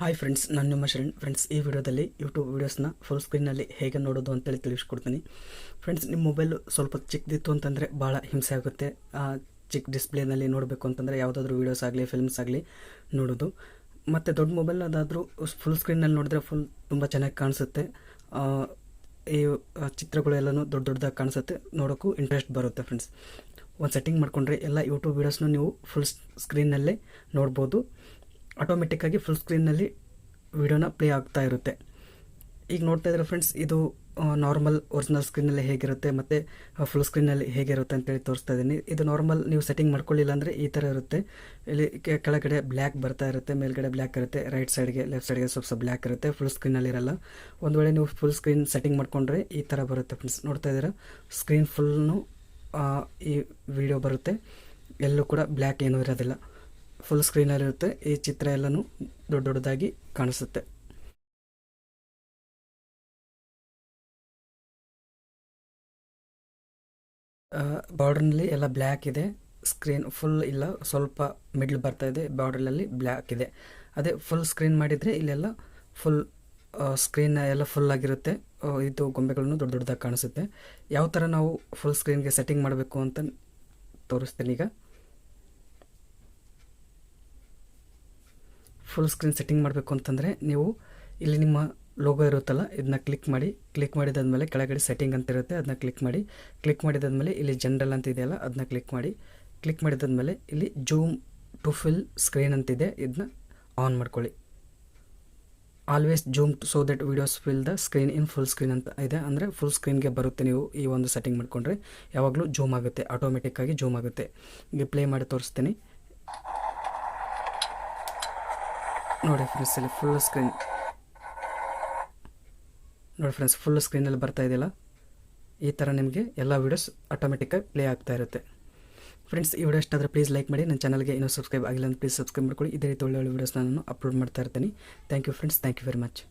Hi friends, ನಾನು ನಿಮ್ಮ Sharan. Friends, ಈ ವಿಡಿಯೋದಲ್ಲಿ ಯೂಟ್ಯೂಬ್ ವೀಡಿಯೋಸ್ನ ಫುಲ್ ಸ್ಕ್ರೀನಲ್ಲಿ ಹೇಗೆ ನೋಡೋದು ಅಂತೇಳಿ ತಿಳಿಸ್ಕೊಡ್ತೀನಿ. ಫ್ರೆಂಡ್ಸ್, ನಿಮ್ಮ ಮೊಬೈಲು ಸ್ವಲ್ಪ ಚಿಕ್ಕದಿತ್ತು ಅಂತಂದರೆ ಭಾಳ ಹಿಂಸೆ ಆಗುತ್ತೆ. ಚಿಕ್ಕ ಡಿಸ್ಪ್ಲೇನಲ್ಲಿ ನೋಡಬೇಕು ಅಂತಂದರೆ ಯಾವುದಾದ್ರೂ ವೀಡಿಯೋಸ್ ಆಗಲಿ ಫಿಲ್ಮ್ಸ್ ಆಗಲಿ ನೋಡೋದು. ಮತ್ತು ದೊಡ್ಡ ಮೊಬೈಲ್ ಅದಾದರೂ ಫುಲ್ ಸ್ಕ್ರೀನಲ್ಲಿ ನೋಡಿದ್ರೆ ತುಂಬ ಚೆನ್ನಾಗಿ ಕಾಣಿಸುತ್ತೆ. ಈ ಚಿತ್ರಗಳು ಎಲ್ಲನೂ ದೊಡ್ಡ ದೊಡ್ಡದಾಗಿ ಕಾಣಿಸುತ್ತೆ, ನೋಡೋಕ್ಕೂ ಇಂಟ್ರೆಸ್ಟ್ ಬರುತ್ತೆ. ಫ್ರೆಂಡ್ಸ್, ಒಂದು ಸೆಟ್ಟಿಂಗ್ ಮಾಡಿಕೊಂಡ್ರೆ ಎಲ್ಲ ಯೂಟ್ಯೂಬ್ ವೀಡಿಯೋಸ್ನು ನೀವು ಫುಲ್ ಸ್ಕ್ರೀನ್ನಲ್ಲೇ ನೋಡ್ಬೋದು. ಆಟೋಮೆಟಿಕ್ಕಾಗಿ ಫುಲ್ ಸ್ಕ್ರೀನ್ನಲ್ಲಿ ವೀಡಿಯೋನ ಪ್ಲೇ ಆಗ್ತಾ ಇರುತ್ತೆ. ಈಗ ನೋಡ್ತಾ ಇದ್ದಾರೆ ಫ್ರೆಂಡ್ಸ್, ಇದು ನಾರ್ಮಲ್ ಒರಿಜಿನಲ್ ಸ್ಕ್ರೀನಲ್ಲಿ ಹೇಗಿರುತ್ತೆ ಮತ್ತು ಫುಲ್ ಸ್ಕ್ರೀನಲ್ಲಿ ಹೇಗಿರುತ್ತೆ ಅಂತೇಳಿ ತೋರಿಸ್ತಾ ಇದ್ದೀನಿ. ಇದು ನಾರ್ಮಲ್ ನೀವು ಸೆಟ್ಟಿಂಗ್ ಮಾಡ್ಕೊಳ್ಳಿಲ್ಲ ಅಂದರೆ ಈ ಥರ ಇರುತ್ತೆ. ಇಲ್ಲಿ ಕೆಳಗಡೆ ಬ್ಲ್ಯಾಕ್ ಬರ್ತಾ ಇರುತ್ತೆ, ಮೇಲ್ಗಡೆ ಬ್ಲ್ಯಾಕ್ ಇರುತ್ತೆ, ರೈಟ್ ಸೈಡ್ಗೆ ಲೆಫ್ಟ್ ಸೈಡ್ಗೆ ಸ್ವಲ್ಪ ಬ್ಲ್ಯಾಕ್ ಇರುತ್ತೆ, ಫುಲ್ ಸ್ಕ್ರೀನಲ್ಲಿ ಇರಲ್ಲ. ಒಂದು ವೇಳೆ ನೀವು ಫುಲ್ ಸ್ಕ್ರೀನ್ ಸೆಟ್ಟಿಂಗ್ ಮಾಡ್ಕೊಂಡ್ರೆ ಈ ಥರ ಬರುತ್ತೆ. ಫ್ರೆಂಡ್ಸ್, ನೋಡ್ತಾ ಇದ್ದೀರಾ, ಸ್ಕ್ರೀನ್ ಫುಲ್ನು ಈ ವಿಡಿಯೋ ಬರುತ್ತೆ. ಎಲ್ಲೂ ಕೂಡ ಬ್ಲ್ಯಾಕ್ ಏನೂ ಇರೋದಿಲ್ಲ, ಫುಲ್ ಸ್ಕ್ರೀನಲ್ಲಿರುತ್ತೆ. ಈ ಚಿತ್ರ ಎಲ್ಲನೂ ದೊಡ್ಡ ದೊಡ್ಡದಾಗಿ ಕಾಣಿಸುತ್ತೆ. ಬಾರ್ಡ್ರ್ನಲ್ಲಿ ಎಲ್ಲ ಬ್ಲ್ಯಾಕ್ ಇದೆ, ಸ್ಕ್ರೀನ್ ಫುಲ್ ಇಲ್ಲ, ಸ್ವಲ್ಪ ಮಿಡ್ಲ್ ಬರ್ತಾ ಇದೆ, ಬಾರ್ಡ್ರಲ್ಲಿ ಬ್ಲ್ಯಾಕ್ ಇದೆ. ಅದೇ ಫುಲ್ ಸ್ಕ್ರೀನ್ ಮಾಡಿದರೆ ಇಲ್ಲೆಲ್ಲ ಫುಲ್ ಸ್ಕ್ರೀನ್ ಎಲ್ಲ ಫುಲ್ ಆಗಿರುತ್ತೆ. ಇದು ಗೊಂಬೆಗಳನ್ನು ದೊಡ್ಡ ದೊಡ್ಡದಾಗಿ ಕಾಣಿಸುತ್ತೆ. ಯಾವ ಥರ ನಾವು ಫುಲ್ ಸ್ಕ್ರೀನ್ಗೆ ಸೆಟ್ಟಿಂಗ್ ಮಾಡಬೇಕು ಅಂತ ತೋರಿಸ್ತೀನಿ. ಈಗ ಫುಲ್ ಸ್ಕ್ರೀನ್ ಸೆಟ್ಟಿಂಗ್ ಮಾಡಬೇಕು ಅಂತಂದರೆ ನೀವು ಇಲ್ಲಿ ನಿಮ್ಮ ಲೋಗೋ ಇರುತ್ತಲ್ಲ, ಇದನ್ನ ಕ್ಲಿಕ್ ಮಾಡಿದಾದ್ಮೇಲೆ ಕೆಳಗಡೆ ಸೆಟ್ಟಿಂಗ್ ಅಂತ ಇರುತ್ತೆ, ಅದನ್ನ ಕ್ಲಿಕ್ ಮಾಡಿದಾದ್ಮೇಲೆ ಇಲ್ಲಿ ಜನರಲ್ ಅಂತ ಇದೆಯಲ್ಲ, ಅದನ್ನ ಕ್ಲಿಕ್ ಮಾಡಿದಾದ್ಮೇಲೆ ಇಲ್ಲಿ ಜೂಮ್ ಟು ಫಿಲ್ ಸ್ಕ್ರೀನ್ ಅಂತಿದೆ, ಇದನ್ನ ಆನ್ ಮಾಡ್ಕೊಳ್ಳಿ. Always zoom so that videos fill the screen in full screen ಅಂತ ಇದೆ. ಅಂದರೆ ಫುಲ್ ಸ್ಕ್ರೀನ್ಗೆ ಬರುತ್ತೆ. ನೀವು ಈ ಒಂದು ಸೆಟ್ಟಿಂಗ್ ಮಾಡಿಕೊಂಡ್ರೆ ಯಾವಾಗಲೂ ಜೂಮ್ ಆಗುತ್ತೆ, ಆಟೋಮೆಟಿಕ್ಕಾಗಿ ಜೂಮ್ ಆಗುತ್ತೆ. ಈಗ ಪ್ಲೇ ಮಾಡಿ ತೋರಿಸ್ತೀನಿ ನೋಡಿ ಫ್ರೆಂಡ್ಸ್. ಇಲ್ಲಿ ಫುಲ್ ಸ್ಕ್ರೀನ್ ನೋಡಿ ಫ್ರೆಂಡ್ಸ್, ಫುಲ್ ಸ್ಕ್ರೀನಲ್ಲಿ ಬರ್ತಾ ಇದೆಯಲ್ಲ, ಈ ಥರ ನಿಮಗೆ ಎಲ್ಲ ವೀಡಿಯೋಸ್ ಆಟೋಮೆಟಿಕ್ಕಾಗಿ ಪ್ಲೇ ಆಗ್ತಾ ಇರುತ್ತೆ. ಫ್ರೆಂಡ್ಸ್, ಈ ವಿಡಿಯೋ ಇಷ್ಟ ಆದರೆ ಪ್ಲೀಸ್ ಲೈಕ್ ಮಾಡಿ. ನನ್ನ ಚಾನಲ್ಗೆ ಇನ್ನೂ ಸಬ್ಸ್ಕ್ರೈಬ್ ಆಗಿಲ್ಲ ಅಂತ ಪ್ಲೀಸ್ ಸಬ್ಸ್ಕ್ರೈಬ್ ಮಾಡ್ಕೊಳ್ಳಿ. ಇದೇ ರೀತಿ ಒಳ್ಳೆ ವೀಡಿಯೋಸ್ನ ನಾನು ಅಪ್ಲೋಡ್ ಮಾಡ್ತಾ ಇರ್ತೀನಿ. Thank you friends, thank you very much.